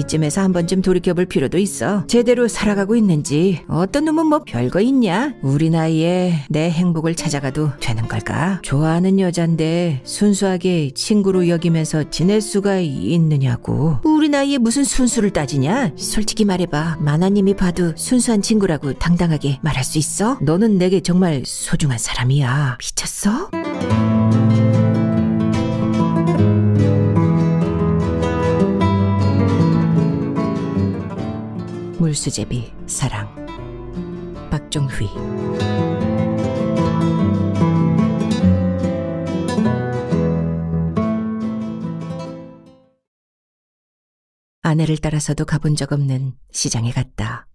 이쯤에서 한 번쯤 돌이켜볼 필요도 있어. 제대로 살아가고 있는지. 어떤 놈은 뭐 별거 있냐? 우리 나이에 내 행복을 찾아가도 되는 걸까? 좋아하는 여잔데 순수하게 친구로 여기면서 지낼 수가 있느냐고. 우리 나이에 무슨 순수를 따지냐? 솔직히 말해봐. 마나님이 봐도 순수한 친구라고 당당하게 말할 수 있어? 너는 내게 정말 소중한 사람이야. 미쳤어? 물수제비 사랑 박종휘. 아내를 따라서도 가본 적 없는 시장에 갔다.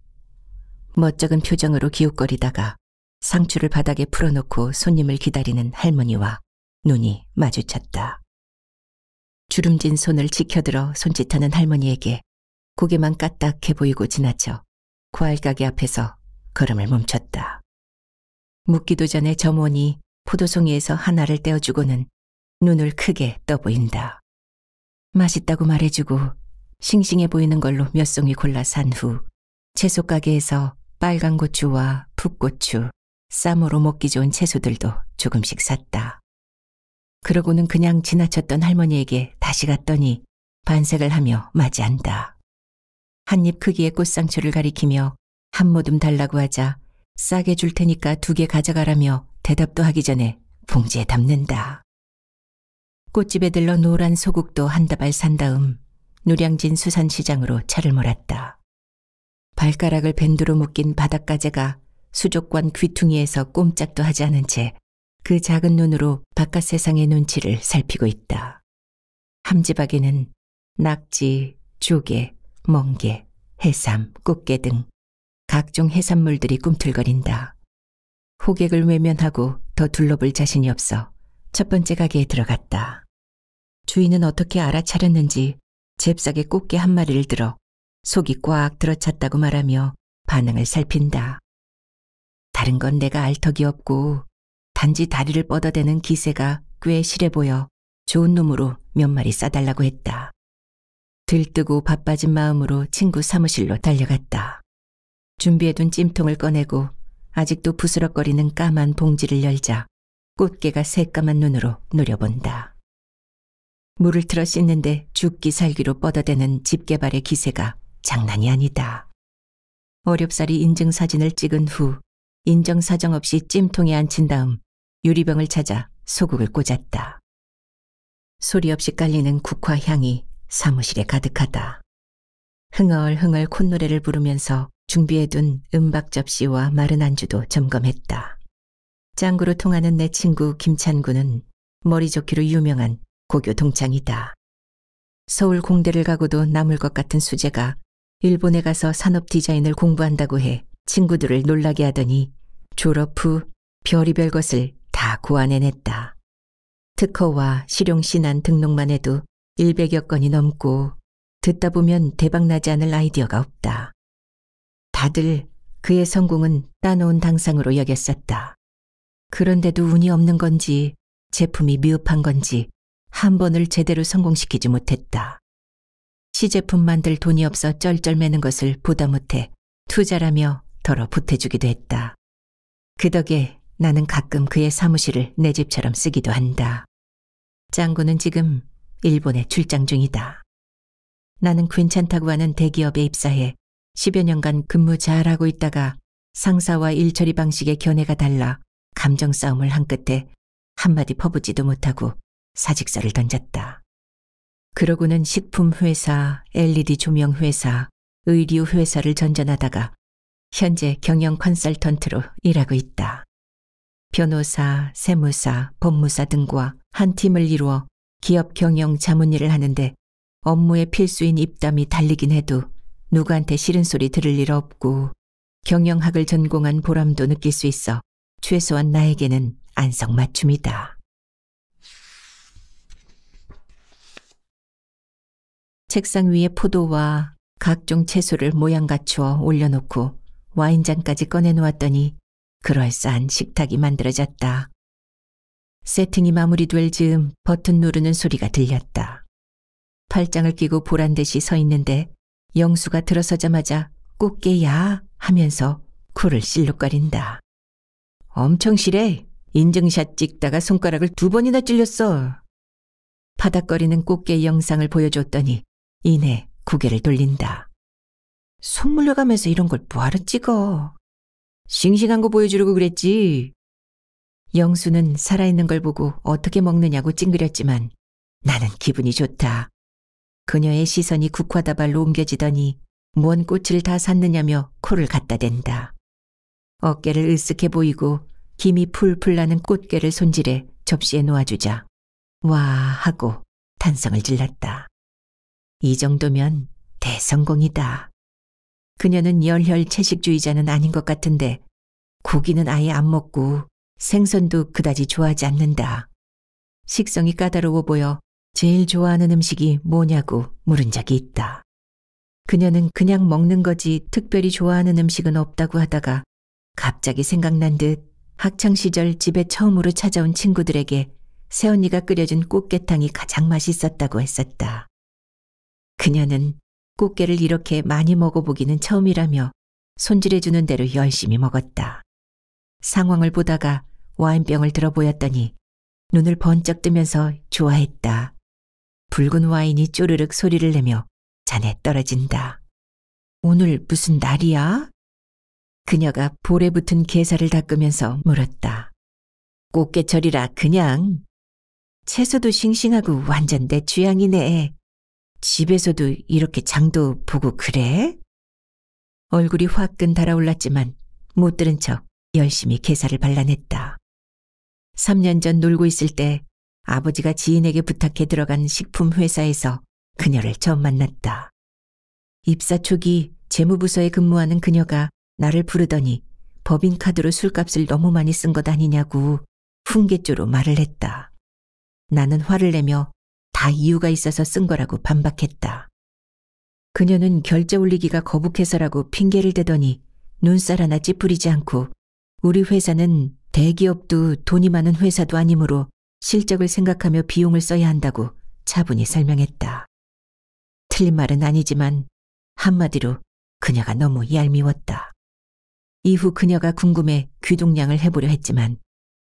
멋쩍은 표정으로 기웃거리다가 상추를 바닥에 풀어놓고 손님을 기다리는 할머니와 눈이 마주쳤다. 주름진 손을 지켜들어 손짓하는 할머니에게 고개만 까딱해 보이고 지나쳐 과일가게 앞에서 걸음을 멈췄다. 묻기도 전에 점원이 포도송이에서 하나를 떼어주고는 눈을 크게 떠보인다. 맛있다고 말해주고 싱싱해 보이는 걸로 몇 송이 골라 산 후 채소가게에서 빨간 고추와 풋고추, 쌈으로 먹기 좋은 채소들도 조금씩 샀다. 그러고는 그냥 지나쳤던 할머니에게 다시 갔더니 반색을 하며 맞이한다. 한입 크기의 꽃상추를 가리키며 한 모듬 달라고 하자 싸게 줄 테니까 2개 가져가라며 대답도 하기 전에 봉지에 담는다. 꽃집에 들러 노란 소국도 한 다발 산 다음 누량진 수산시장으로 차를 몰았다. 발가락을 밴드로 묶인 바닷가재가 수족관 귀퉁이에서 꼼짝도 하지 않은 채 그 작은 눈으로 바깥 세상의 눈치를 살피고 있다. 함지박에는 낙지, 조개, 멍게, 해삼, 꽃게 등 각종 해산물들이 꿈틀거린다. 호객을 외면하고 더 둘러볼 자신이 없어 첫 번째 가게에 들어갔다. 주인은 어떻게 알아차렸는지 잽싸게 꽃게 한 마리를 들어 속이 꽉 들어찼다고 말하며 반응을 살핀다. 다른 건 내가 알 턱이 없고 단지 다리를 뻗어대는 기세가 꽤 실해 보여 좋은 놈으로 몇 마리 싸달라고 했다. 들뜨고 바빠진 마음으로 친구 사무실로 달려갔다. 준비해둔 찜통을 꺼내고 아직도 부스럭거리는 까만 봉지를 열자 꽃게가 새까만 눈으로 노려본다. 물을 틀어 씻는데 죽기 살기로 뻗어대는 집게발의 기세가 장난이 아니다. 어렵사리 인증사진을 찍은 후 인정사정 없이 찜통에 앉힌 다음 유리병을 찾아 소국을 꽂았다. 소리 없이 깔리는 국화향이 사무실에 가득하다. 흥얼흥얼 콧노래를 부르면서 준비해둔 은박 접시와 마른 안주도 점검했다. 짱구로 통하는 내 친구 김찬구는 머리 좋기로 유명한 고교 동창이다. 서울 공대를 가고도 남을 것 같은 수재가 일본에 가서 산업 디자인을 공부한다고 해 친구들을 놀라게 하더니 졸업 후 별의별 것을 다 고안해냈다. 특허와 실용신안 등록만 해도 100여 건이 넘고 듣다 보면 대박나지 않을 아이디어가 없다. 다들 그의 성공은 따놓은 당상으로 여겼었다. 그런데도 운이 없는 건지 제품이 미흡한 건지 한 번을 제대로 성공시키지 못했다. 시제품 만들 돈이 없어 쩔쩔매는 것을 보다 못해 투자라며 덜어 보태주기도 했다. 그 덕에 나는 가끔 그의 사무실을 내 집처럼 쓰기도 한다. 짱구는 지금 일본에 출장 중이다. 나는 괜찮다고 하는 대기업에 입사해 10여 년간 근무 잘하고 있다가 상사와 일처리 방식의 견해가 달라 감정 싸움을 한 끝에 한마디 퍼붓지도 못하고 사직서를 던졌다. 그러고는 식품회사, LED 조명회사, 의류회사를 전전하다가 현재 경영 컨설턴트로 일하고 있다. 변호사, 세무사, 법무사 등과 한 팀을 이루어 기업 경영 자문일을 하는데 업무의 필수인 입담이 달리긴 해도 누구한테 싫은 소리 들을 일 없고 경영학을 전공한 보람도 느낄 수 있어 최소한 나에게는 안성맞춤이다. 책상 위에 포도와 각종 채소를 모양 갖추어 올려놓고 와인잔까지 꺼내놓았더니 그럴싸한 식탁이 만들어졌다. 세팅이 마무리될 즈음 버튼 누르는 소리가 들렸다. 팔짱을 끼고 보란듯이 서 있는데 영수가 들어서자마자 꽃게야 하면서 코를 실룩거린다. 엄청 실해. 인증샷 찍다가 손가락을 2번이나 찔렸어. 파닥거리는 꽃게 영상을 보여줬더니 이내 고개를 돌린다. 손 물려가면서 이런 걸 뭐하러 찍어. 싱싱한 거 보여주려고 그랬지. 영수는 살아있는 걸 보고 어떻게 먹느냐고 찡그렸지만 나는 기분이 좋다. 그녀의 시선이 국화다발로 옮겨지더니 뭔 꽃을 다 샀느냐며 코를 갖다 댄다. 어깨를 으쓱해 보이고 김이 풀풀 나는 꽃게를 손질해 접시에 놓아주자 와 하고 탄성을 질렀다. 이 정도면 대성공이다. 그녀는 열혈 채식주의자는 아닌 것 같은데 고기는 아예 안 먹고 생선도 그다지 좋아하지 않는다. 식성이 까다로워 보여 제일 좋아하는 음식이 뭐냐고 물은 적이 있다. 그녀는 그냥 먹는 거지 특별히 좋아하는 음식은 없다고 하다가 갑자기 생각난 듯 학창시절 집에 처음으로 찾아온 친구들에게 새언니가 끓여준 꽃게탕이 가장 맛있었다고 했었다. 그녀는 꽃게를 이렇게 많이 먹어보기는 처음이라며 손질해주는 대로 열심히 먹었다. 상황을 보다가 와인병을 들어 보였더니 눈을 번쩍 뜨면서 좋아했다. 붉은 와인이 쪼르륵 소리를 내며 잔에 떨어진다. 오늘 무슨 날이야? 그녀가 볼에 붙은 게살을 닦으면서 물었다. 꽃게철이라 그냥. 채소도 싱싱하고 완전 내 취향이네. 집에서도 이렇게 장도 보고 그래? 얼굴이 화끈 달아올랐지만 못 들은 척 열심히 게살을 발라냈다. 3년 전 놀고 있을 때 아버지가 지인에게 부탁해 들어간 식품 회사에서 그녀를 처음 만났다. 입사 초기 재무부서에 근무하는 그녀가 나를 부르더니 법인카드로 술값을 너무 많이 쓴 것 아니냐고 훈계조로 말을 했다. 나는 화를 내며 다 이유가 있어서 쓴 거라고 반박했다. 그녀는 결제 올리기가 거북해서라고 핑계를 대더니 눈살 하나 찌푸리지 않고 우리 회사는 대기업도 돈이 많은 회사도 아니므로 실적을 생각하며 비용을 써야 한다고 차분히 설명했다. 틀린 말은 아니지만 한마디로 그녀가 너무 얄미웠다. 이후 그녀가 궁금해 귀동냥을 해보려 했지만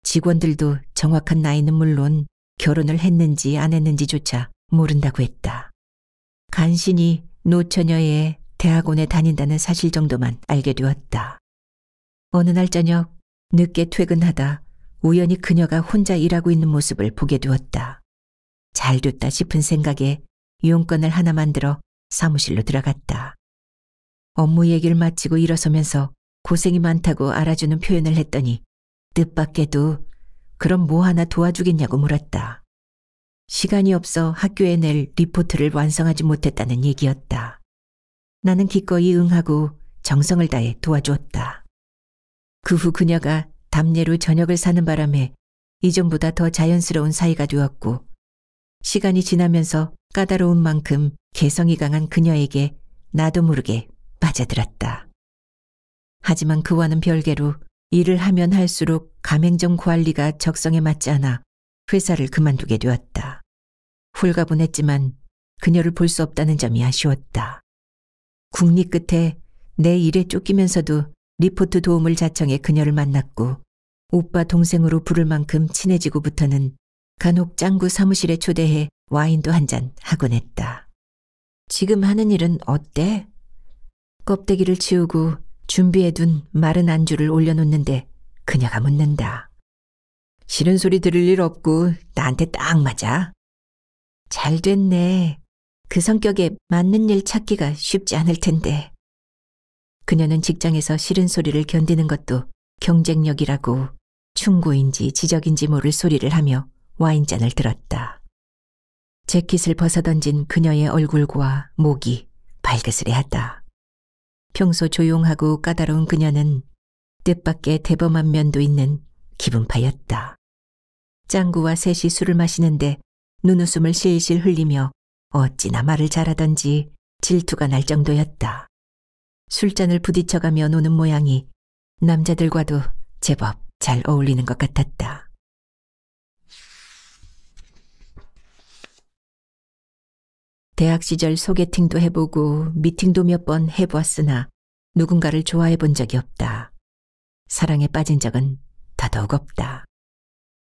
직원들도 정확한 나이는 물론 결혼을 했는지 안 했는지조차 모른다고 했다. 간신히 노처녀의 대학원에 다닌다는 사실 정도만 알게 되었다. 어느 날 저녁 늦게 퇴근하다 우연히 그녀가 혼자 일하고 있는 모습을 보게 되었다. 잘 됐다 싶은 생각에 용건을 하나 만들어 사무실로 들어갔다. 업무 얘기를 마치고 일어서면서 고생이 많다고 알아주는 표현을 했더니 뜻밖에도 그럼 뭐 하나 도와주겠냐고 물었다. 시간이 없어 학교에 낼 리포트를 완성하지 못했다는 얘기였다. 나는 기꺼이 응하고 정성을 다해 도와주었다. 그 후 그녀가 담례로 저녁을 사는 바람에 이전보다 더 자연스러운 사이가 되었고 시간이 지나면서 까다로운 만큼 개성이 강한 그녀에게 나도 모르게 빠져들었다. 하지만 그와는 별개로 일을 하면 할수록 가맹점 관리가 적성에 맞지 않아 회사를 그만두게 되었다. 홀가분했지만 그녀를 볼 수 없다는 점이 아쉬웠다. 국리 끝에 내 일에 쫓기면서도 리포트 도움을 자청해 그녀를 만났고 오빠 동생으로 부를 만큼 친해지고부터는 간혹 짱구 사무실에 초대해 와인도 한 잔 하곤 했다. 지금 하는 일은 어때? 껍데기를 치우고 준비해둔 마른 안주를 올려놓는데 그녀가 묻는다. 싫은 소리 들을 일 없고 나한테 딱 맞아. 잘 됐네. 그 성격에 맞는 일 찾기가 쉽지 않을 텐데. 그녀는 직장에서 싫은 소리를 견디는 것도 경쟁력이라고 충고인지 지적인지 모를 소리를 하며 와인잔을 들었다. 재킷을 벗어던진 그녀의 얼굴과 목이 발그스레하다. 평소 조용하고 까다로운 그녀는 뜻밖의 대범한 면도 있는 기분파였다. 짱구와 셋이 술을 마시는데 눈웃음을 실실 흘리며 어찌나 말을 잘하던지 질투가 날 정도였다. 술잔을 부딪혀가며 노는 모양이 남자들과도 제법 잘 어울리는 것 같았다. 대학 시절 소개팅도 해보고 미팅도 몇 번 해보았으나 누군가를 좋아해 본 적이 없다. 사랑에 빠진 적은 더더욱 없다.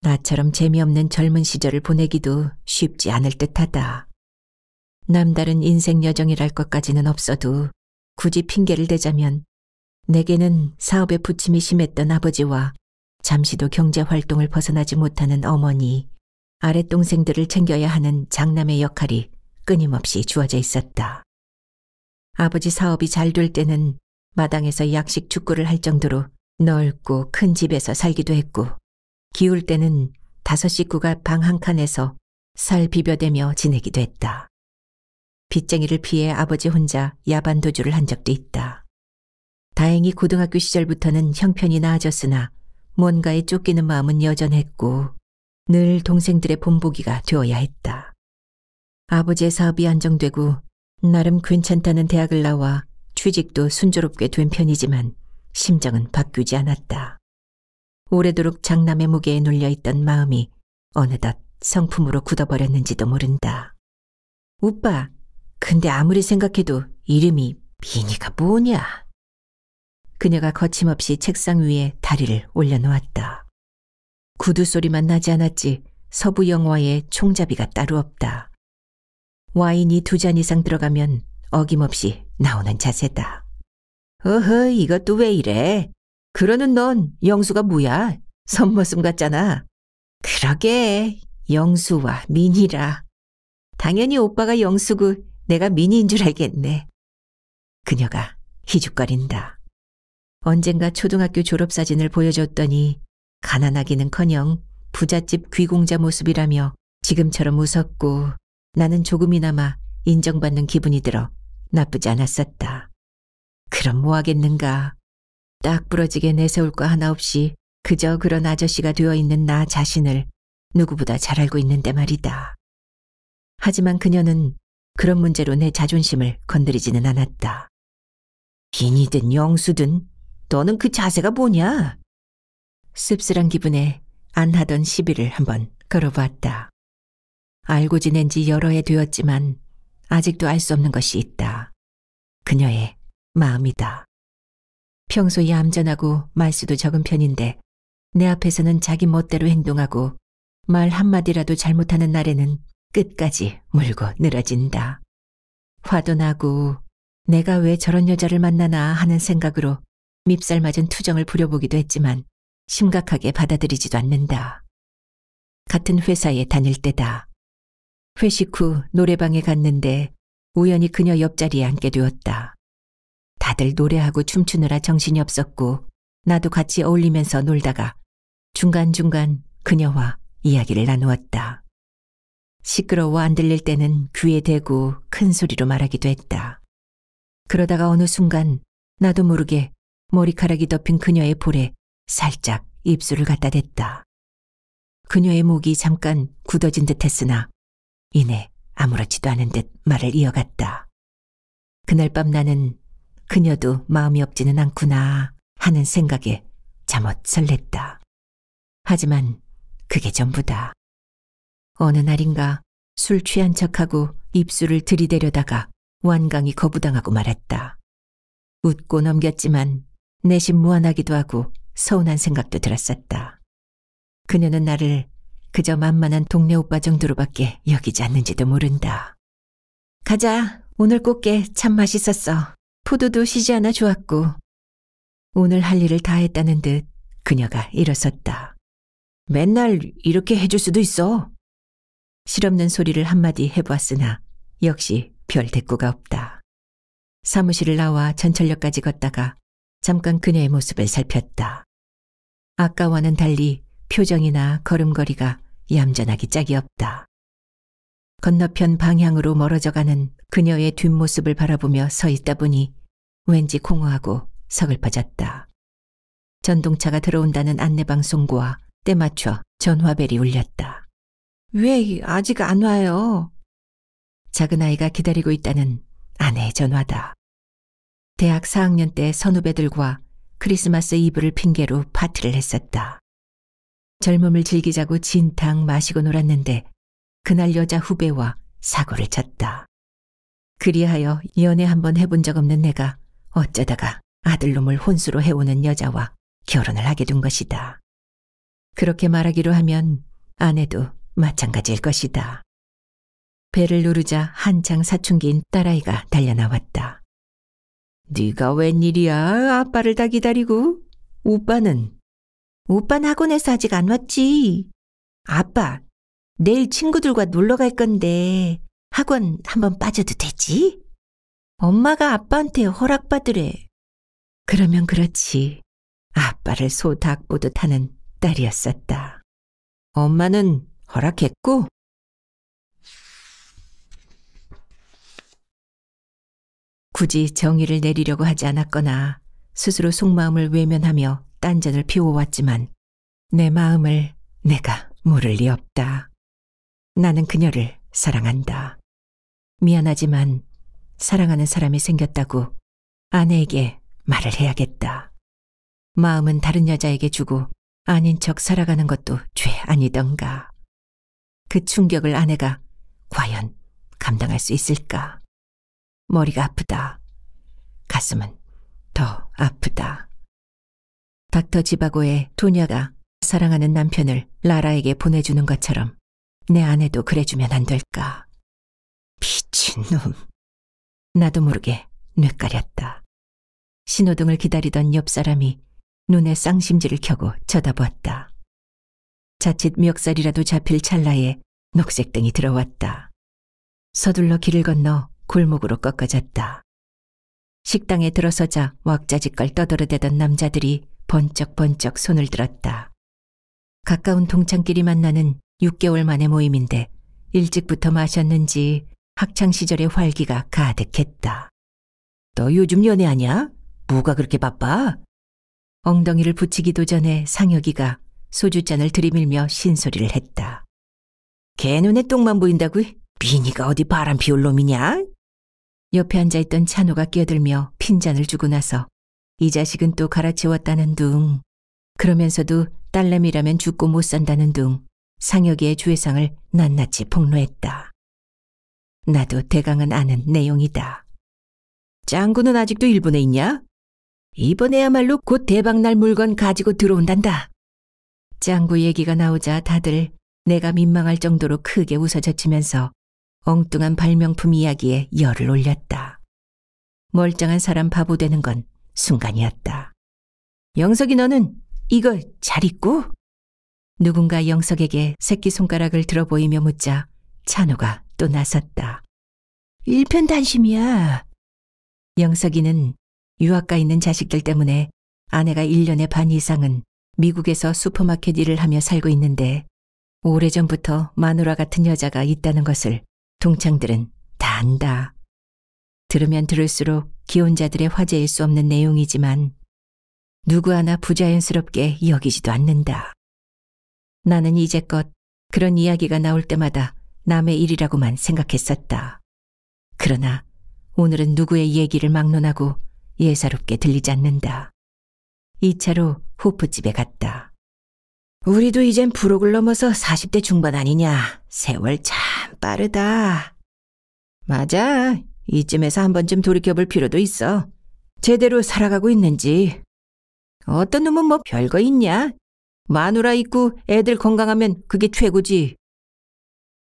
나처럼 재미없는 젊은 시절을 보내기도 쉽지 않을 듯하다. 남다른 인생 여정이랄 것까지는 없어도 굳이 핑계를 대자면 내게는 사업에 부침이 심했던 아버지와 잠시도 경제활동을 벗어나지 못하는 어머니, 아랫동생들을 챙겨야 하는 장남의 역할이 끊임없이 주어져 있었다. 아버지 사업이 잘 될 때는 마당에서 약식 축구를 할 정도로 넓고 큰 집에서 살기도 했고, 기울 때는 5 식구가 방 한 칸에서 살 비벼대며 지내기도 했다. 빚쟁이를 피해 아버지 혼자 야반도주를 한 적도 있다. 다행히 고등학교 시절부터는 형편이 나아졌으나 뭔가에 쫓기는 마음은 여전했고 늘 동생들의 본보기가 되어야 했다. 아버지의 사업이 안정되고 나름 괜찮다는 대학을 나와 취직도 순조롭게 된 편이지만 심정은 바뀌지 않았다. 오래도록 장남의 무게에 눌려있던 마음이 어느덧 성품으로 굳어버렸는지도 모른다. 오빠, 근데 아무리 생각해도 이름이 미니가 뭐냐? 그녀가 거침없이 책상 위에 다리를 올려놓았다. 구두 소리만 나지 않았지 서부 영화의 총잡이가 따로 없다. 와인이 2잔 이상 들어가면 어김없이 나오는 자세다. 어허, 이것도 왜 이래? 그러는 넌 영수가 뭐야? 선머슴 같잖아. 그러게, 영수와 미니라. 당연히 오빠가 영수고 내가 미니인 줄 알겠네. 그녀가 희죽거린다. 언젠가 초등학교 졸업사진을 보여줬더니 가난하기는커녕 부잣집 귀공자 모습이라며 지금처럼 웃었고 나는 조금이나마 인정받는 기분이 들어 나쁘지 않았었다. 그럼 뭐 하겠는가. 딱 부러지게 내세울 거 하나 없이 그저 그런 아저씨가 되어 있는 나 자신을 누구보다 잘 알고 있는데 말이다. 하지만 그녀는 그런 문제로 내 자존심을 건드리지는 않았다. 빈이든 영수든 너는 그 자세가 뭐냐? 씁쓸한 기분에 안 하던 시비를 한번 걸어보았다. 알고 지낸 지 여러 해 되었지만 아직도 알 수 없는 것이 있다. 그녀의 마음이다. 평소 얌전하고 말수도 적은 편인데 내 앞에서는 자기 멋대로 행동하고 말 한마디라도 잘못하는 날에는 끝까지 물고 늘어진다. 화도 나고 내가 왜 저런 여자를 만나나 하는 생각으로 밉살 맞은 투정을 부려보기도 했지만 심각하게 받아들이지도 않는다. 같은 회사에 다닐 때다. 회식 후 노래방에 갔는데 우연히 그녀 옆자리에 앉게 되었다. 다들 노래하고 춤추느라 정신이 없었고 나도 같이 어울리면서 놀다가 중간중간 그녀와 이야기를 나누었다. 시끄러워 안 들릴 때는 귀에 대고 큰 소리로 말하기도 했다. 그러다가 어느 순간 나도 모르게 머리카락이 덮인 그녀의 볼에 살짝 입술을 갖다 댔다. 그녀의 목이 잠깐 굳어진 듯 했으나 이내 아무렇지도 않은 듯 말을 이어갔다. 그날 밤 나는 그녀도 마음이 없지는 않구나 하는 생각에 잠옷 설렜다. 하지만 그게 전부다. 어느 날인가 술 취한 척하고 입술을 들이대려다가 완강히 거부당하고 말았다. 웃고 넘겼지만 내심 무안하기도 하고 서운한 생각도 들었었다. 그녀는 나를 그저 만만한 동네 오빠 정도로밖에 여기지 않는지도 모른다. 가자, 오늘 꽃게 참 맛있었어. 포도도 쉬지 않아 좋았고. 오늘 할 일을 다 했다는 듯 그녀가 일어섰다. 맨날 이렇게 해줄 수도 있어. 실없는 소리를 한마디 해보았으나 역시 별 대꾸가 없다. 사무실을 나와 전철역까지 걷다가 잠깐 그녀의 모습을 살폈다. 아까와는 달리 표정이나 걸음걸이가 얌전하기 짝이 없다. 건너편 방향으로 멀어져가는 그녀의 뒷모습을 바라보며 서 있다 보니 왠지 공허하고 서글퍼졌다. 전동차가 들어온다는 안내방송과 때맞춰 전화벨이 울렸다. 왜 아직 안 와요? 작은 아이가 기다리고 있다는 아내의 전화다. 대학 4학년 때 선후배들과 크리스마스 이브를 핑계로 파티를 했었다. 젊음을 즐기자고 진탕 마시고 놀았는데 그날 여자 후배와 사고를 쳤다. 그리하여 연애 한번 해본 적 없는 내가 어쩌다가 아들놈을 혼수로 해오는 여자와 결혼을 하게 된 것이다. 그렇게 말하기로 하면 아내도 마찬가지일 것이다. 배를 누르자 한창 사춘기인 딸아이가 달려나왔다. 네가 웬일이야? 아빠를 다 기다리고. 오빠는? 오빠는 학원에서 아직 안 왔지. 아빠, 내일 친구들과 놀러 갈 건데 학원 한번 빠져도 되지? 엄마가 아빠한테 허락받으래. 그러면 그렇지. 아빠를 소 닭 보듯 하는 딸이었었다. 엄마는 허락했고? 굳이 정의를 내리려고 하지 않았거나 스스로 속마음을 외면하며 딴전을 피워왔지만 내 마음을 내가 모를 리 없다. 나는 그녀를 사랑한다. 미안하지만 사랑하는 사람이 생겼다고 아내에게 말을 해야겠다. 마음은 다른 여자에게 주고 아닌 척 살아가는 것도 죄 아니던가. 그 충격을 아내가 과연 감당할 수 있을까? 머리가 아프다. 가슴은 더 아프다. 닥터 지바고의 토냐가 사랑하는 남편을 라라에게 보내주는 것처럼 내 아내도 그래주면 안 될까? 미친놈. 나도 모르게 뇌까렸다. 신호등을 기다리던 옆 사람이 눈에 쌍심지를 켜고 쳐다보았다. 자칫 멱살이라도 잡힐 찰나에 녹색등이 들어왔다. 서둘러 길을 건너 골목으로 꺾어졌다. 식당에 들어서자 왁자지껄 떠들어대던 남자들이 번쩍번쩍 손을 들었다. 가까운 동창끼리 만나는 6개월 만의 모임인데 일찍부터 마셨는지 학창시절의 활기가 가득했다. 너 요즘 연애하냐? 뭐가 그렇게 바빠? 엉덩이를 붙이기도 전에 상혁이가 소주잔을 들이밀며 신소리를 했다. 걔 눈에 똥만 보인다고? 미니가 어디 바람 피울 놈이냐? 옆에 앉아있던 찬호가 끼어들며 핀잔을 주고 나서 이 자식은 또 갈아치웠다는 둥. 그러면서도 딸내미라면 죽고 못 산다는 둥 상혁이의 주회상을 낱낱이 폭로했다. 나도 대강은 아는 내용이다. 짱구는 아직도 일본에 있냐? 이번에야말로 곧 대박날 물건 가지고 들어온단다. 짱구 얘기가 나오자 다들 내가 민망할 정도로 크게 웃어젖히면서 엉뚱한 발명품 이야기에 열을 올렸다. 멀쩡한 사람 바보 되는 건 순간이었다. 영석이 너는 이거 잘 입고? 누군가 영석에게 새끼손가락을 들어 보이며 묻자 찬호가 또 나섰다. 일편단심이야. 영석이는 유학가 있는 자식들 때문에 아내가 1년의 반 이상은 미국에서 슈퍼마켓 일을 하며 살고 있는데 오래전부터 마누라 같은 여자가 있다는 것을 동창들은 다 안다. 들으면 들을수록 기혼자들의 화제일 수 없는 내용이지만 누구 하나 부자연스럽게 여기지도 않는다. 나는 이제껏 그런 이야기가 나올 때마다 남의 일이라고만 생각했었다. 그러나 오늘은 누구의 얘기를 막론하고 예사롭게 들리지 않는다. 2차로 호프집에 갔다. 우리도 이젠 부록을 넘어서 40대 중반 아니냐. 세월 참 빠르다. 맞아. 이쯤에서 한 번쯤 돌이켜볼 필요도 있어. 제대로 살아가고 있는지. 어떤 놈은 뭐 별거 있냐? 마누라 있고 애들 건강하면 그게 최고지.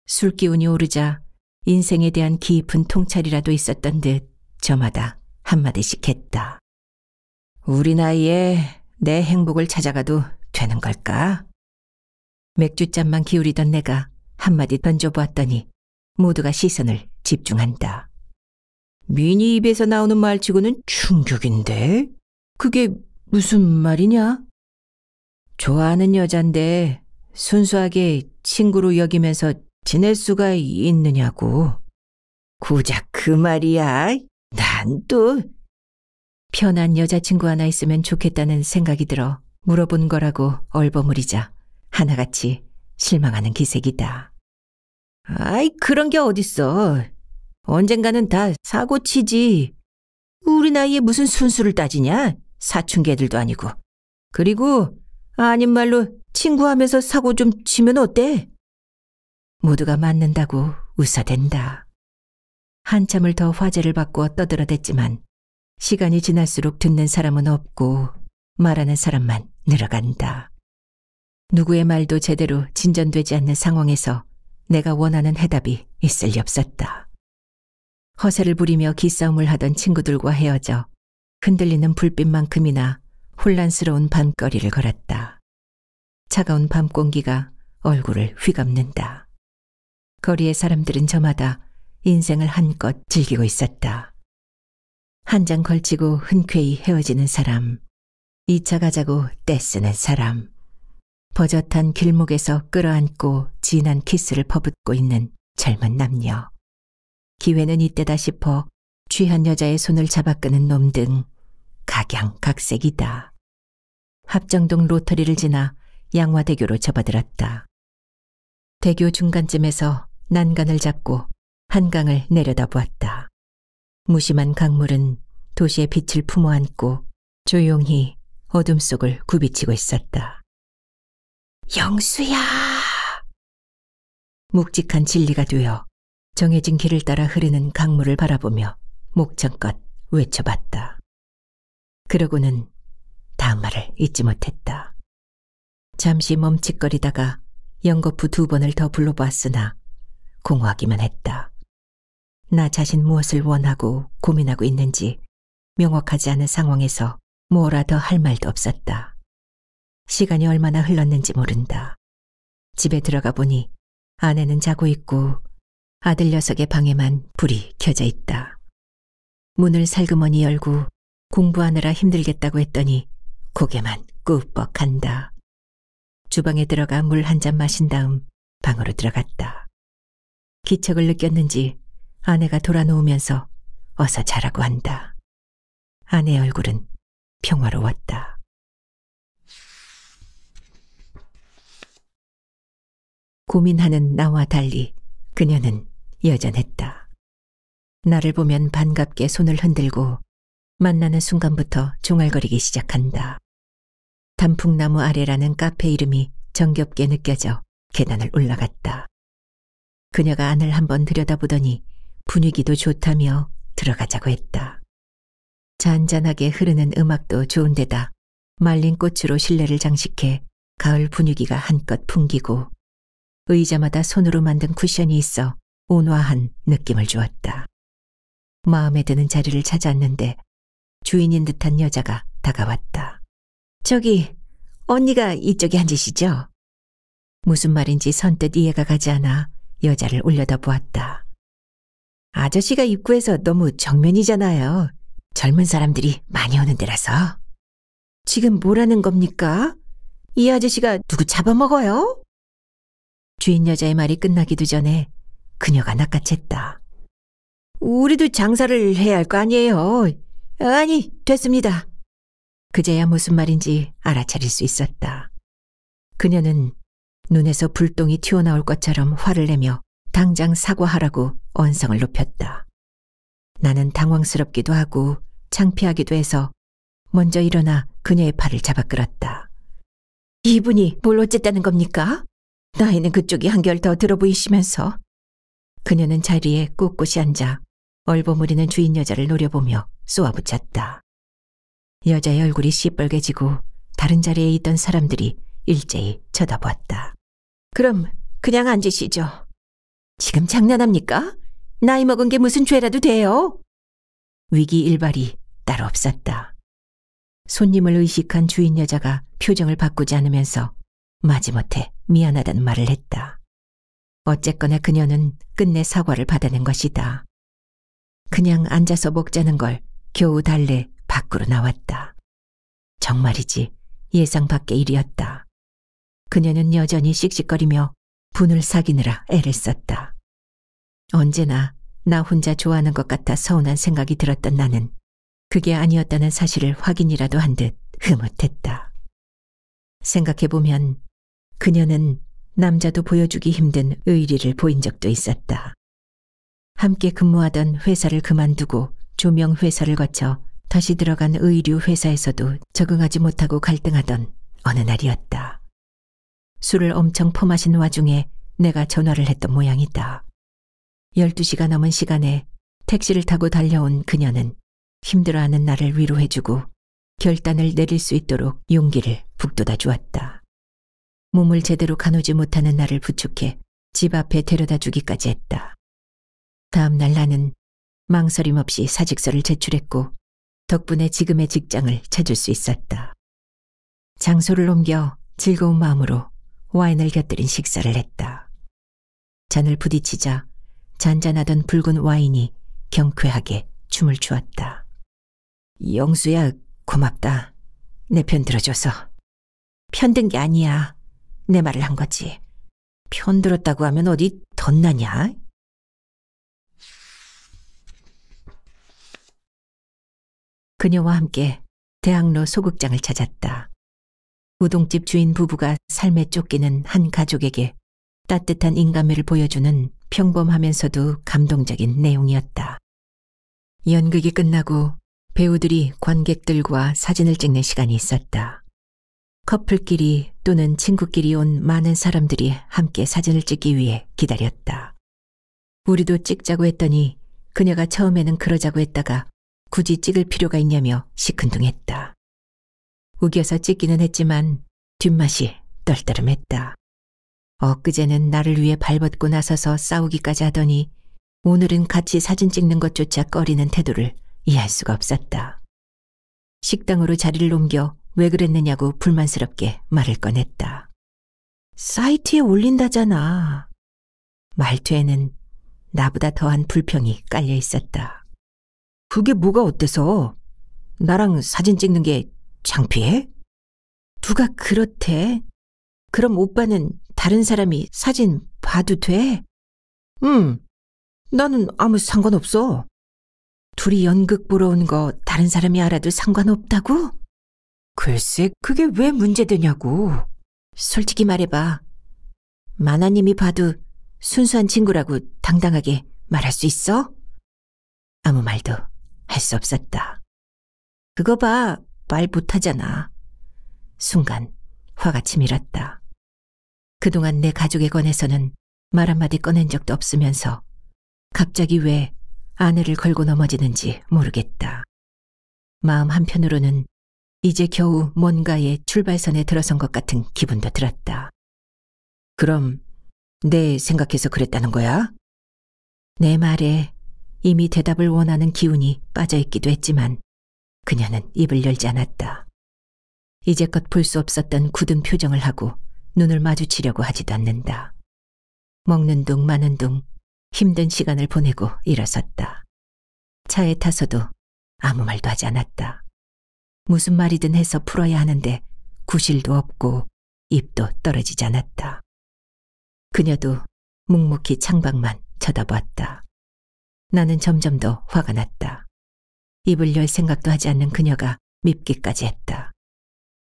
술 기운이 오르자 인생에 대한 깊은 통찰이라도 있었던 듯 저마다 한마디씩 했다. 우리 나이에 내 행복을 찾아가도 되는 걸까? 맥주잔만 기울이던 내가 한마디 던져보았더니 모두가 시선을 집중한다. 미니 입에서 나오는 말치고는 충격인데? 그게 무슨 말이냐? 좋아하는 여잔데 순수하게 친구로 여기면서 지낼 수가 있느냐고. 고작 그 말이야. 난 또 편한 여자친구 하나 있으면 좋겠다는 생각이 들어 물어본 거라고 얼버무리자 하나같이 실망하는 기색이다. 아이, 그런 게 어딨어. 언젠가는 다 사고치지. 우리 나이에 무슨 순수를 따지냐? 사춘기 애들도 아니고. 그리고 아닌 말로 친구하면서 사고 좀 치면 어때? 모두가 맞는다고 웃어댄다. 한참을 더 화제를 바꾸어 떠들어댔지만 시간이 지날수록 듣는 사람은 없고 말하는 사람만 늘어간다. 누구의 말도 제대로 진전되지 않는 상황에서 내가 원하는 해답이 있을 리 없었다. 허세를 부리며 기싸움을 하던 친구들과 헤어져 흔들리는 불빛만큼이나 혼란스러운 밤거리를 걸었다. 차가운 밤 공기가 얼굴을 휘감는다. 거리의 사람들은 저마다 인생을 한껏 즐기고 있었다. 한 장 걸치고 흔쾌히 헤어지는 사람, 2차 가자고 떼쓰는 사람, 버젓한 길목에서 끌어안고 진한 키스를 퍼붓고 있는 젊은 남녀. 기회는 이때다 싶어 취한 여자의 손을 잡아 끄는 놈 등 각양각색이다. 합정동 로터리를 지나 양화대교로 접어들었다. 대교 중간쯤에서 난간을 잡고 한강을 내려다보았다. 무심한 강물은 도시의 빛을 품어안고 조용히 어둠 속을 굽이치고 있었다. 영수야! 묵직한 진리가 되어 정해진 길을 따라 흐르는 강물을 바라보며 목청껏 외쳐봤다. 그러고는 다음 말을 잊지 못했다. 잠시 멈칫거리다가 연거푸 2번을 더 불러보았으나 공허하기만 했다. 나 자신 무엇을 원하고 고민하고 있는지 명확하지 않은 상황에서 뭐라 더 할 말도 없었다. 시간이 얼마나 흘렀는지 모른다. 집에 들어가 보니 아내는 자고 있고 아들 녀석의 방에만 불이 켜져 있다. 문을 살그머니 열고 공부하느라 힘들겠다고 했더니 고개만 꾸벅한다. 주방에 들어가 물 한 잔 마신 다음 방으로 들어갔다. 기척을 느꼈는지 아내가 돌아누우면서 어서 자라고 한다. 아내의 얼굴은 평화로웠다. 고민하는 나와 달리 그녀는 여전했다. 나를 보면 반갑게 손을 흔들고 만나는 순간부터 중얼거리기 시작한다. 단풍나무 아래라는 카페 이름이 정겹게 느껴져 계단을 올라갔다. 그녀가 안을 한번 들여다보더니 분위기도 좋다며 들어가자고 했다. 잔잔하게 흐르는 음악도 좋은데다 말린 꽃으로 실내를 장식해 가을 분위기가 한껏 풍기고 의자마다 손으로 만든 쿠션이 있어 온화한 느낌을 주었다. 마음에 드는 자리를 찾았는데 주인인 듯한 여자가 다가왔다. 저기, 언니가 이쪽에 앉으시죠? 무슨 말인지 선뜻 이해가 가지 않아 여자를 올려다보았다. 아저씨가 입구에서 너무 정면이잖아요. 젊은 사람들이 많이 오는 데라서. 지금 뭐라는 겁니까? 이 아저씨가 누구 잡아먹어요? 주인 여자의 말이 끝나기도 전에 그녀가 낚아챘다. 우리도 장사를 해야 할 거 아니에요. 아니, 됐습니다. 그제야 무슨 말인지 알아차릴 수 있었다. 그녀는 눈에서 불똥이 튀어나올 것처럼 화를 내며 당장 사과하라고 언성을 높였다. 나는 당황스럽기도 하고 창피하기도 해서 먼저 일어나 그녀의 팔을 잡아 끌었다. 이분이 뭘 어쨌다는 겁니까? 나이는 그쪽이 한결 더 들어 보이시면서. 그녀는 자리에 꼿꼿이 앉아 얼버무리는 주인 여자를 노려보며 쏘아붙였다. 여자의 얼굴이 시뻘개지고 다른 자리에 있던 사람들이 일제히 쳐다보았다. 그럼 그냥 앉으시죠. 지금 장난합니까? 나이 먹은 게 무슨 죄라도 돼요? 위기 일발이 따로 없었다. 손님을 의식한 주인 여자가 표정을 바꾸지 않으면서 마지못해 미안하다는 말을 했다. 어쨌거나 그녀는 끝내 사과를 받아낸 것이다. 그냥 앉아서 먹자는 걸 겨우 달래 밖으로 나왔다. 정말이지 예상 밖의 일이었다. 그녀는 여전히 씩씩거리며 분을 사귀느라 애를 썼다. 언제나 나 혼자 좋아하는 것 같아 서운한 생각이 들었던 나는 그게 아니었다는 사실을 확인이라도 한 듯 흐뭇했다. 생각해보면 그녀는 남자도 보여주기 힘든 의리를 보인 적도 있었다. 함께 근무하던 회사를 그만두고 조명 회사를 거쳐 다시 들어간 의류 회사에서도 적응하지 못하고 갈등하던 어느 날이었다. 술을 엄청 퍼마신 와중에 내가 전화를 했던 모양이다. 12시가 넘은 시간에 택시를 타고 달려온 그녀는 힘들어하는 나를 위로해주고 결단을 내릴 수 있도록 용기를 북돋아 주었다. 몸을 제대로 가누지 못하는 나를 부축해 집 앞에 데려다 주기까지 했다. 다음 날 나는 망설임 없이 사직서를 제출했고 덕분에 지금의 직장을 찾을 수 있었다. 장소를 옮겨 즐거운 마음으로 와인을 곁들인 식사를 했다. 잔을 부딪히자 잔잔하던 붉은 와인이 경쾌하게 춤을 추었다. 영수야, 고맙다. 내 편 들어줘서. 편든 게 아니야. 내 말을 한 거지. 편 들었다고 하면 어디 덧나냐? 그녀와 함께 대학로 소극장을 찾았다. 우동집 주인 부부가 삶에 쫓기는 한 가족에게 따뜻한 인간미를 보여주는 평범하면서도 감동적인 내용이었다. 연극이 끝나고 배우들이 관객들과 사진을 찍는 시간이 있었다. 커플끼리 또는 친구끼리 온 많은 사람들이 함께 사진을 찍기 위해 기다렸다. 우리도 찍자고 했더니 그녀가 처음에는 그러자고 했다가 굳이 찍을 필요가 있냐며 시큰둥했다. 우겨서 찍기는 했지만 뒷맛이 떨떠름했다. 엊그제는 나를 위해 발벗고 나서서 싸우기까지 하더니 오늘은 같이 사진 찍는 것조차 꺼리는 태도를 이해할 수가 없었다. 식당으로 자리를 옮겨 왜 그랬느냐고 불만스럽게 말을 꺼냈다. 사이트에 올린다잖아. 말투에는 나보다 더한 불평이 깔려 있었다. 그게 뭐가 어때서? 나랑 사진 찍는 게 창피해? 누가 그렇대? 그럼 오빠는 다른 사람이 사진 봐도 돼? 나는 아무 상관없어. 둘이 연극 보러 온 거 다른 사람이 알아도 상관없다고? 글쎄, 그게 왜 문제되냐고. 솔직히 말해봐. 마나님이 봐도 순수한 친구라고 당당하게 말할 수 있어? 아무 말도 할 수 없었다. 그거 봐, 말 못하잖아. 순간 화가 치밀었다. 그동안 내 가족에 관해서는 말 한마디 꺼낸 적도 없으면서 갑자기 왜 아내를 걸고 넘어지는지 모르겠다. 마음 한편으로는 이제 겨우 뭔가의 출발선에 들어선 것 같은 기분도 들었다. 그럼 내 생각해서 그랬다는 거야? 내 말에 이미 대답을 원하는 기운이 빠져있기도 했지만 그녀는 입을 열지 않았다. 이제껏 볼 수 없었던 굳은 표정을 하고 눈을 마주치려고 하지도 않는다. 먹는 둥 마는 둥 힘든 시간을 보내고 일어섰다. 차에 타서도 아무 말도 하지 않았다. 무슨 말이든 해서 풀어야 하는데 구실도 없고 입도 떨어지지 않았다. 그녀도 묵묵히 창밖만 쳐다보았다. 나는 점점 더 화가 났다. 입을 열 생각도 하지 않는 그녀가 밉기까지 했다.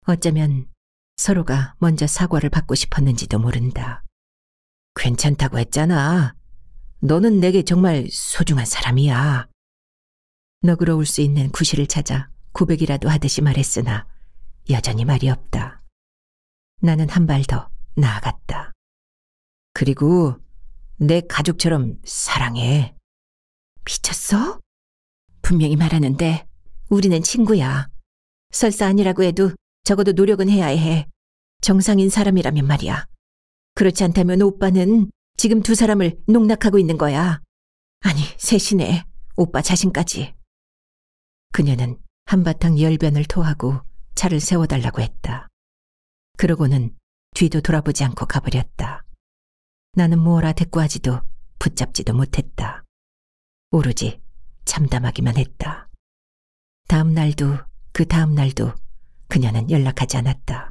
어쩌면 서로가 먼저 사과를 받고 싶었는지도 모른다. 괜찮다고 했잖아. 너는 내게 정말 소중한 사람이야. 너그러울 수 있는 구실을 찾아 고백이라도 하듯이 말했으나 여전히 말이 없다. 나는 한 발 더 나아갔다. 그리고 내 가족처럼 사랑해. 미쳤어? 분명히 말하는데 우리는 친구야. 설사 아니라고 해도 적어도 노력은 해야 해. 정상인 사람이라면 말이야. 그렇지 않다면 오빠는 지금 두 사람을 농락하고 있는 거야. 아니, 셋이네. 오빠 자신까지. 그녀는 한바탕 열변을 토하고 차를 세워달라고 했다. 그러고는 뒤도 돌아보지 않고 가버렸다. 나는 뭐라 대꾸하지도 붙잡지도 못했다. 오로지 참담하기만 했다. 다음 날도 그 다음 날도 그녀는 연락하지 않았다.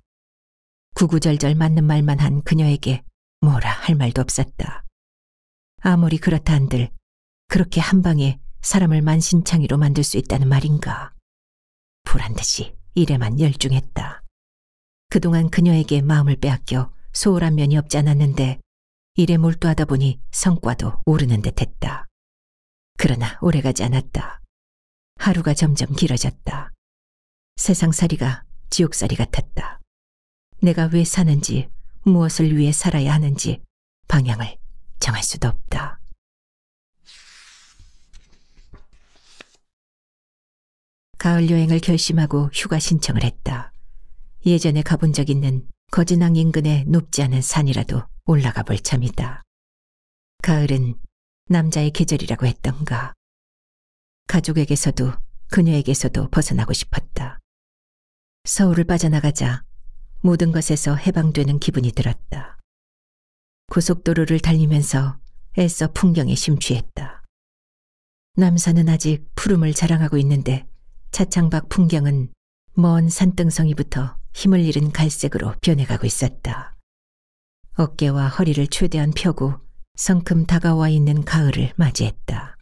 구구절절 맞는 말만 한 그녀에게 뭐라 할 말도 없었다. 아무리 그렇다 한들 그렇게 한 방에 사람을 만신창이로 만들 수 있다는 말인가. 보란듯이 일에만 열중했다. 그동안 그녀에게 마음을 빼앗겨 소홀한 면이 없지 않았는데 일에 몰두하다 보니 성과도 오르는 듯했다. 그러나 오래가지 않았다. 하루가 점점 길어졌다. 세상살이가 지옥살이 같았다. 내가 왜 사는지, 무엇을 위해 살아야 하는지 방향을 정할 수도 없다. 가을 여행을 결심하고 휴가 신청을 했다. 예전에 가본 적 있는 거진항 인근의 높지 않은 산이라도 올라가 볼 참이다. 가을은 남자의 계절이라고 했던가. 가족에게서도 그녀에게서도 벗어나고 싶었다. 서울을 빠져나가자 모든 것에서 해방되는 기분이 들었다. 고속도로를 달리면서 애써 풍경에 심취했다. 남산은 아직 푸름을 자랑하고 있는데 차창 밖 풍경은 먼 산등성이부터 힘을 잃은 갈색으로 변해가고 있었다. 어깨와 허리를 최대한 펴고 성큼 다가와 있는 가을을 맞이했다.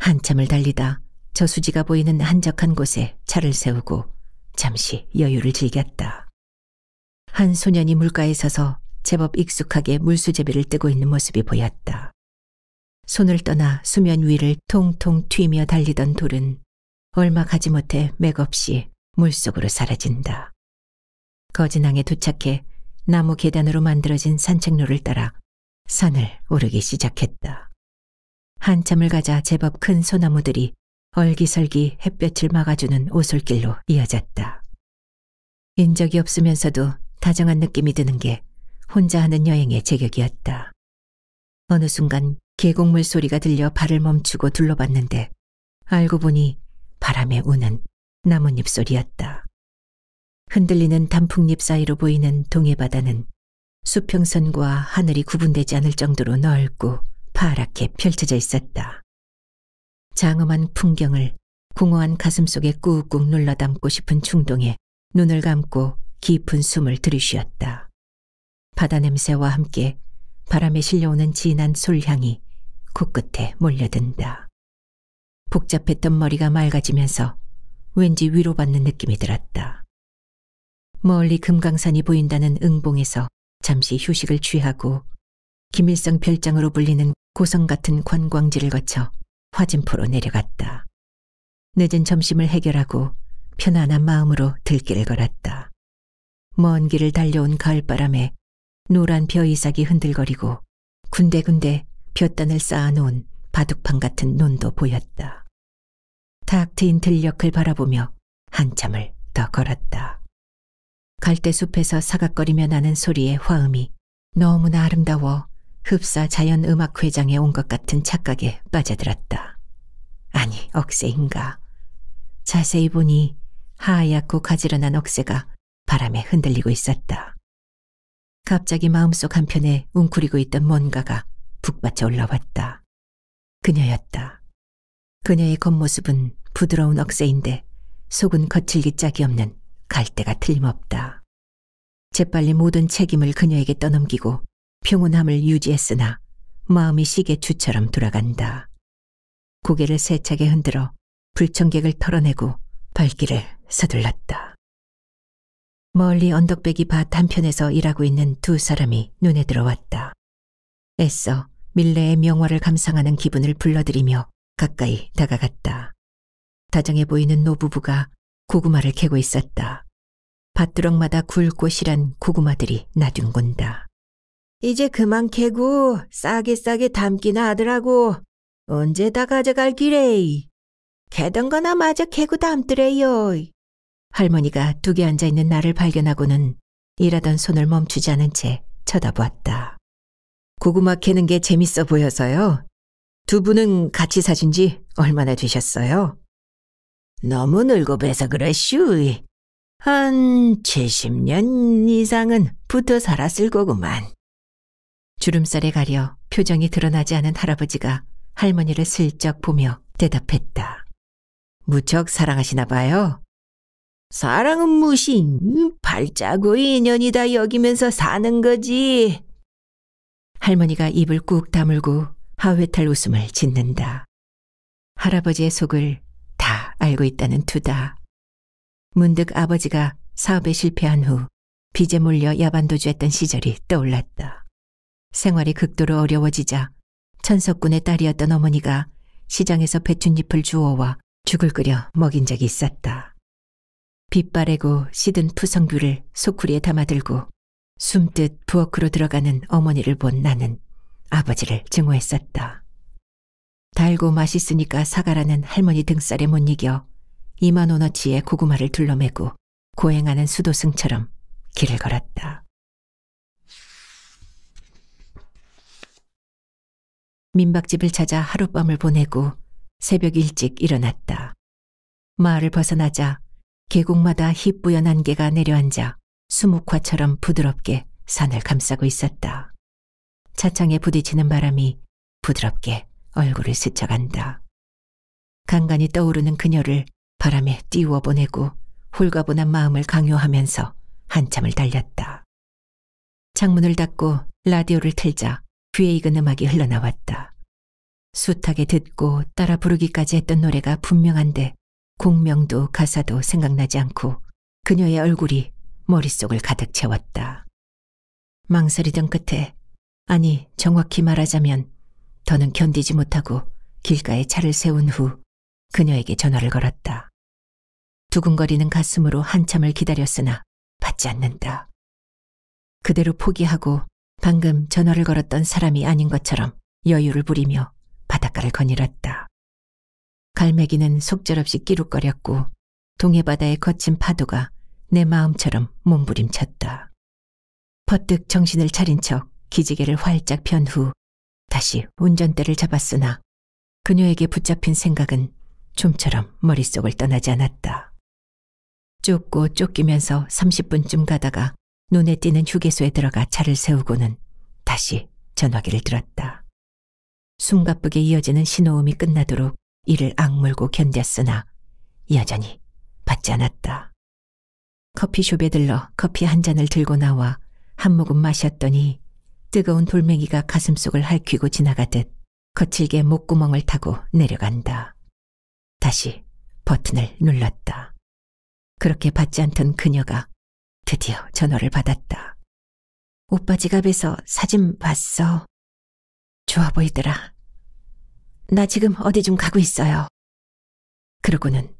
한참을 달리다 저수지가 보이는 한적한 곳에 차를 세우고 잠시 여유를 즐겼다. 한 소년이 물가에 서서 제법 익숙하게 물수제비를 뜨고 있는 모습이 보였다. 손을 떠나 수면 위를 통통 튀며 달리던 돌은 얼마 가지 못해 맥없이 물속으로 사라진다. 거진항에 도착해 나무 계단으로 만들어진 산책로를 따라 산을 오르기 시작했다. 한참을 가자 제법 큰 소나무들이 얼기설기 햇볕을 막아주는 오솔길로 이어졌다. 인적이 없으면서도 다정한 느낌이 드는 게 혼자 하는 여행의 제격이었다. 어느 순간 계곡물 소리가 들려 발을 멈추고 둘러봤는데 알고 보니 바람에 우는 나뭇잎 소리였다. 흔들리는 단풍잎 사이로 보이는 동해바다는 수평선과 하늘이 구분되지 않을 정도로 넓고 파랗게 펼쳐져 있었다. 장엄한 풍경을 공허한 가슴속에 꾹꾹 눌러 담고 싶은 충동에 눈을 감고 깊은 숨을 들이쉬었다. 바다 냄새와 함께 바람에 실려오는 진한 솔향이 코끝에 몰려든다. 복잡했던 머리가 맑아지면서 왠지 위로받는 느낌이 들었다. 멀리 금강산이 보인다는 응봉에서 잠시 휴식을 취하고 김일성 별장으로 불리는 고성 같은 관광지를 거쳐 화진포로 내려갔다. 늦은 점심을 해결하고 편안한 마음으로 들길을 걸었다. 먼 길을 달려온 가을바람에 노란 벼이삭이 흔들거리고 군데군데 볕단을 쌓아놓은 바둑판 같은 논도 보였다. 탁 트인 들녘을 바라보며 한참을 더 걸었다. 갈대숲에서 사각거리며 나는 소리의 화음이 너무나 아름다워 흡사 자연음악회장에 온 것 같은 착각에 빠져들었다. 아니, 억새인가. 자세히 보니 하얗고 가지런한 억새가 바람에 흔들리고 있었다. 갑자기 마음속 한편에 웅크리고 있던 뭔가가 북받쳐 올라왔다. 그녀였다. 그녀의 겉모습은 부드러운 억새인데 속은 거칠기 짝이 없는 갈대가 틀림없다. 재빨리 모든 책임을 그녀에게 떠넘기고 평온함을 유지했으나 마음이 시계추처럼 돌아간다. 고개를 세차게 흔들어 불청객을 털어내고 발길을 서둘렀다. 멀리 언덕배기 밭 한편에서 일하고 있는 두 사람이 눈에 들어왔다. 애써 밀레의 명화를 감상하는 기분을 불러들이며 가까이 다가갔다. 다정해 보이는 노부부가 고구마를 캐고 있었다. 밭두렁마다 굵고 실한 고구마들이 나뒹군다. 이제 그만 캐고 싸게 담기나 하더라고. 언제 다 가져갈 기래. 캐던 거나 마저 캐고 담더래요. 할머니가 뚝에 앉아있는 나를 발견하고는 일하던 손을 멈추지 않은 채 쳐다보았다. 고구마 캐는 게 재밌어 보여서요. 두 분은 같이 사신 지 얼마나 되셨어요? 너무 늙어배서 그러슈. 한 70년 이상은 붙어 살았을 거구만. 주름살에 가려 표정이 드러나지 않은 할아버지가 할머니를 슬쩍 보며 대답했다. 무척 사랑하시나 봐요. 사랑은 무신 발자고 인연이다 여기면서 사는 거지. 할머니가 입을 꾹 다물고 하회탈 웃음을 짓는다. 할아버지의 속을 다 알고 있다는 투다. 문득 아버지가 사업에 실패한 후 빚에 몰려 야반도주했던 시절이 떠올랐다. 생활이 극도로 어려워지자 천석군의 딸이었던 어머니가 시장에서 배춧잎을 주워와 죽을 끓여 먹인 적이 있었다. 빛바래고 시든 푸성규를 소쿠리에 담아들고 숨듯 부엌으로 들어가는 어머니를 본 나는 아버지를 증오했었다. 달고 맛있으니까 사가라는 할머니 등살에 못 이겨 2만 원어치의 고구마를 둘러매고 고행하는 수도승처럼 길을 걸었다. 민박집을 찾아 하룻밤을 보내고 새벽 일찍 일어났다. 마을을 벗어나자 계곡마다 희뿌연 안개가 내려앉아 수묵화처럼 부드럽게 산을 감싸고 있었다. 차창에 부딪히는 바람이 부드럽게 얼굴을 스쳐간다. 간간히 떠오르는 그녀를 바람에 띄워 보내고 홀가분한 마음을 강요하면서 한참을 달렸다. 창문을 닫고 라디오를 틀자 귀에 익은 음악이 흘러나왔다. 숱하게 듣고 따라 부르기까지 했던 노래가 분명한데 곡명도 가사도 생각나지 않고 그녀의 얼굴이 머릿속을 가득 채웠다. 망설이던 끝에, 아니 정확히 말하자면 더는 견디지 못하고 길가에 차를 세운 후 그녀에게 전화를 걸었다. 두근거리는 가슴으로 한참을 기다렸으나 받지 않는다. 그대로 포기하고 방금 전화를 걸었던 사람이 아닌 것처럼 여유를 부리며 바닷가를 거닐었다. 갈매기는 속절없이 끼룩거렸고 동해바다의 거친 파도가 내 마음처럼 몸부림쳤다. 퍼뜩 정신을 차린 척 기지개를 활짝 편 후 다시 운전대를 잡았으나 그녀에게 붙잡힌 생각은 좀처럼 머릿속을 떠나지 않았다. 쫓고 쫓기면서 30분쯤 가다가 눈에 띄는 휴게소에 들어가 차를 세우고는 다시 전화기를 들었다. 숨가쁘게 이어지는 신호음이 끝나도록 이를 악물고 견뎠으나 여전히 받지 않았다. 커피숍에 들러 커피 한 잔을 들고 나와 한 모금 마셨더니 뜨거운 돌멩이가 가슴속을 핥히고 지나가듯 거칠게 목구멍을 타고 내려간다. 다시 버튼을 눌렀다. 그렇게 받지 않던 그녀가 드디어 전화를 받았다. 오빠 지갑에서 사진 봤어. 좋아 보이더라. 나 지금 어디 좀 가고 있어요. 그러고는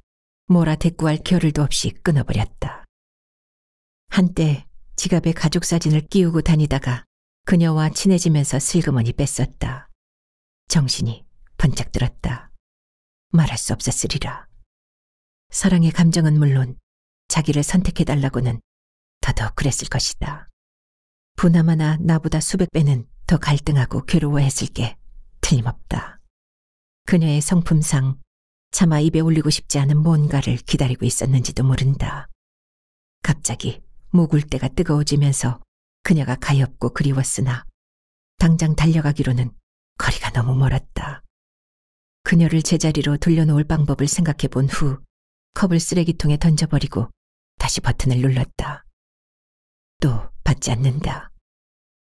뭐라 대꾸할 겨를도 없이 끊어버렸다. 한때 지갑에 가족 사진을 끼우고 다니다가 그녀와 친해지면서 슬그머니 뺐었다. 정신이 번쩍 들었다. 말할 수 없었으리라. 사랑의 감정은 물론 자기를 선택해달라고는 더더욱 그랬을 것이다. 부나마나 나보다 수백 배는 더 갈등하고 괴로워했을 게 틀림없다. 그녀의 성품상 차마 입에 올리고 싶지 않은 뭔가를 기다리고 있었는지도 모른다. 갑자기 목울대가 뜨거워지면서 그녀가 가엾고 그리웠으나 당장 달려가기로는 거리가 너무 멀었다. 그녀를 제자리로 돌려놓을 방법을 생각해 본 후 컵을 쓰레기통에 던져버리고 다시 버튼을 눌렀다. 또 받지 않는다.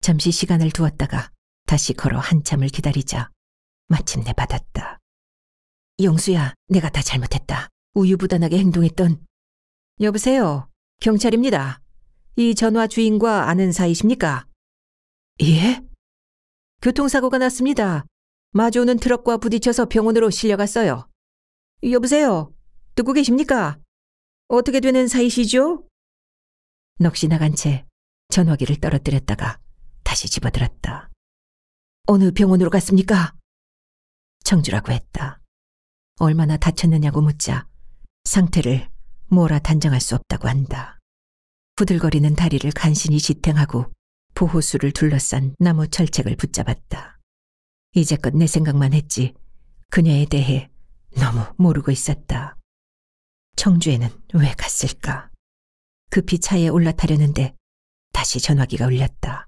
잠시 시간을 두었다가 다시 걸어 한참을 기다리자 마침내 받았다. 영수야, 내가 다 잘못했다. 우유부단하게 행동했던... 여보세요, 경찰입니다. 이 전화 주인과 아는 사이십니까? 예? 교통사고가 났습니다. 마주오는 트럭과 부딪혀서 병원으로 실려갔어요. 여보세요, 듣고 계십니까? 어떻게 되는 사이시죠? 넋이 나간 채 전화기를 떨어뜨렸다가 다시 집어들었다. 어느 병원으로 갔습니까? 청주라고 했다. 얼마나 다쳤느냐고 묻자 상태를 뭐라 단정할 수 없다고 한다. 부들거리는 다리를 간신히 지탱하고 보호수를 둘러싼 나무 철책을 붙잡았다. 이제껏 내 생각만 했지 그녀에 대해 너무 모르고 있었다. 청주에는 왜 갔을까? 급히 차에 올라타려는데 다시 전화기가 울렸다.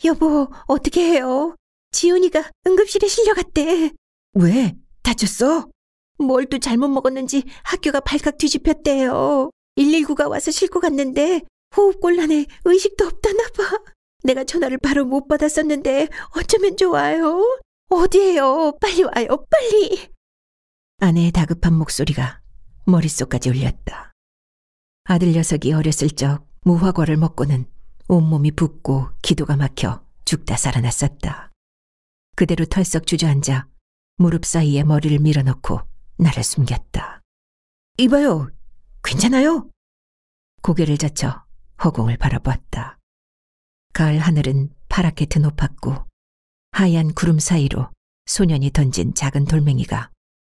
여보, 어떻게 해요? 지훈이가 응급실에 실려갔대. 왜? 다쳤어? 뭘 또 잘못 먹었는지 학교가 발칵 뒤집혔대요. 119가 와서 싣고 갔는데 호흡곤란에 의식도 없다나 봐. 내가 전화를 바로 못 받았었는데 어쩌면 좋아요? 어디에요? 빨리 와요, 빨리. 아내의 다급한 목소리가 머릿속까지 울렸다. 아들 녀석이 어렸을 적 무화과를 먹고는 온몸이 붓고 기도가 막혀 죽다 살아났었다. 그대로 털썩 주저앉아 무릎 사이에 머리를 밀어넣고 나를 숨겼다. 이봐요, 괜찮아요? 고개를 젖혀 허공을 바라보았다. 가을 하늘은 파랗게 드높았고 하얀 구름 사이로 소년이 던진 작은 돌멩이가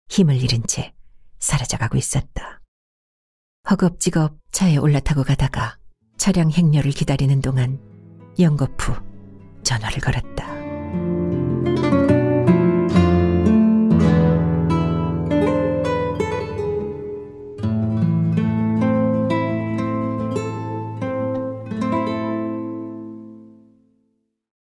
힘을 잃은 채 사라져가고 있었다. 허겁지겁 차에 올라타고 가다가 차량 행렬을 기다리는 동안 연거푸 전화를 걸었다.